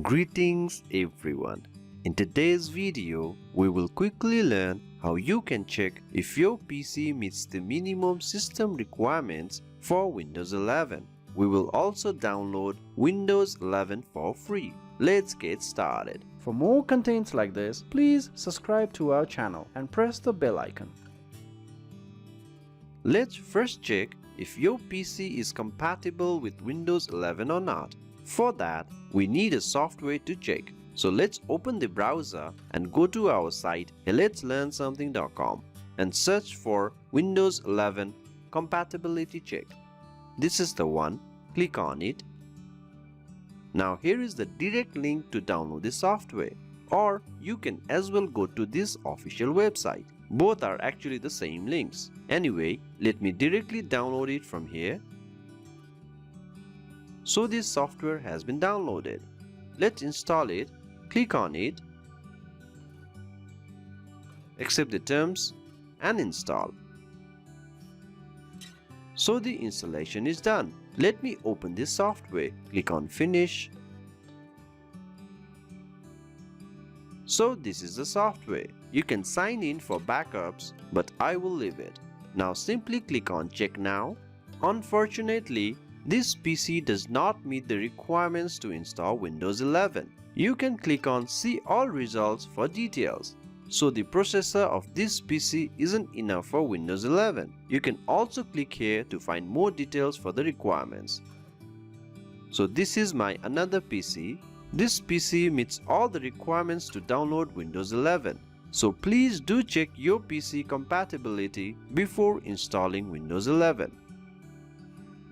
Greetings everyone. In today's video, we will quickly learn how you can check if your PC meets the minimum system requirements for Windows 11. We will also download Windows 11 for free. Let's get started. For more contents like this, please subscribe to our channel and press the bell icon. Let's first check if your PC is compatible with Windows 11 or not. For that, we need a software to check. So let's open the browser and go to our site letslearnsomething.com and search for Windows 11 compatibility check. This is the one. Click on it. Now here is the direct link to download the software, or you can as well go to this official website. Both are actually the same links. Anyway, let me directly download it from here. So this software has been downloaded. Let's install it. Click on it, accept the terms and install. So the installation is done. Let me open this software. Click on finish. So this is the software. You can sign in for backups, but I will leave it. Now simply click on check now. Unfortunately, this PC does not meet the requirements to install Windows 11. You can click on see all results for details. So the processor of this PC isn't enough for Windows 11. You can also click here to find more details for the requirements. So this is my another PC. This PC meets all the requirements to download Windows 11. So please do check your PC compatibility before installing Windows 11.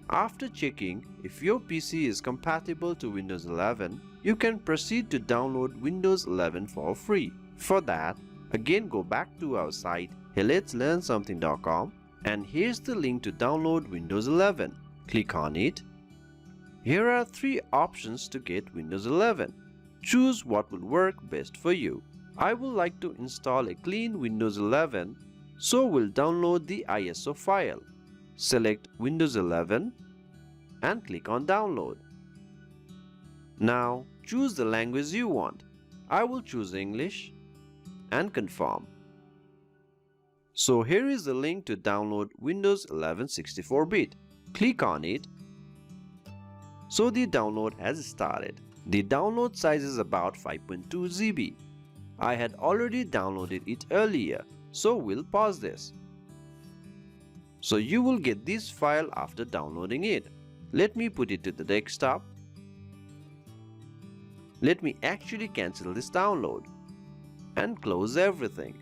After checking if your PC is compatible to Windows 11, you can proceed to download Windows 11 for free. For that, again go back to our site letslearnsomething.com and here's the link to download Windows 11. Click on it. Here are 3 options to get Windows 11. Choose what will work best for you. I would like to install a clean Windows 11, so we'll download the ISO file. Select Windows 11 and click on download. Now choose the language you want. I will choose English and confirm. So here is the link to download Windows 11 64-bit. Click on it. So the download has started. The download size is about 5.2 GB. I had already downloaded it earlier, so we'll pause this. So you will get this file after downloading it. Let me put it to the desktop. Let me actually cancel this download and close everything.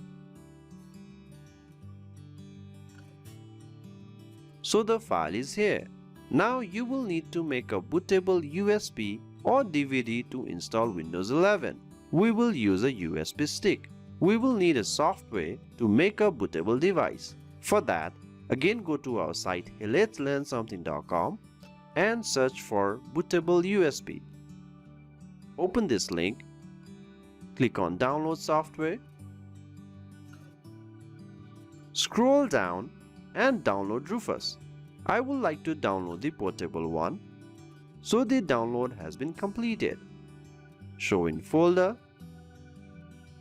So the file is here. Now you will need to make a bootable USB or DVD to install Windows 11. We will use a USB stick. We will need a software to make a bootable device. For that, again go to our site letslearnsomething.com and search for Bootable USB. Open this link, click on download software, scroll down and download Rufus. I would like to download the portable one, so the download has been completed. Show in folder.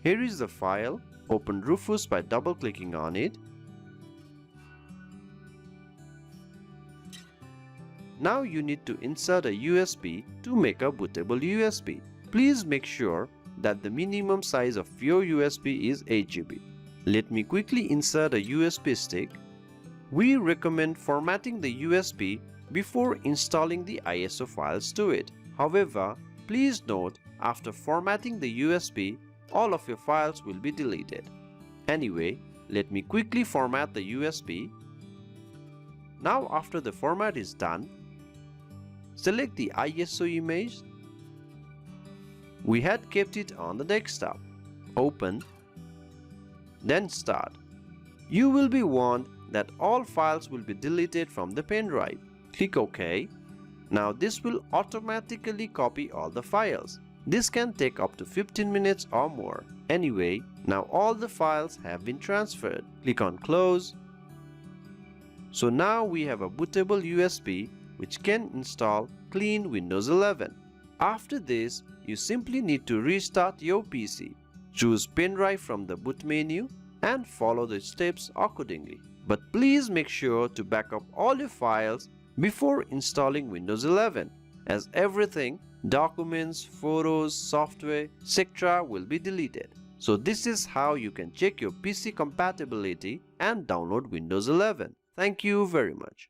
Here is the file. Open Rufus by double clicking on it. Now you need to insert a USB to make a bootable USB. Please make sure that the minimum size of your USB is 8 GB. Let me quickly insert a USB stick. We recommend formatting the USB before installing the ISO files to it. However, please note after formatting the USB, all of your files will be deleted. Anyway, let me quickly format the USB. Now after the format is done, select the ISO image. We had kept it on the desktop. Open, then start. You will be warned that all files will be deleted from the pen drive. Click OK. Now this will automatically copy all the files. This can take up to 15 minutes or more. Anyway, now all the files have been transferred. Click on close. So now we have a bootable USB which can install clean Windows 11. After this, you simply need to restart your PC. Choose pen drive from the boot menu and follow the steps accordingly. But please make sure to back up all your files before installing Windows 11, as everything, documents, photos, software, etc. will be deleted. So this is how you can check your PC compatibility and download Windows 11. Thank you very much.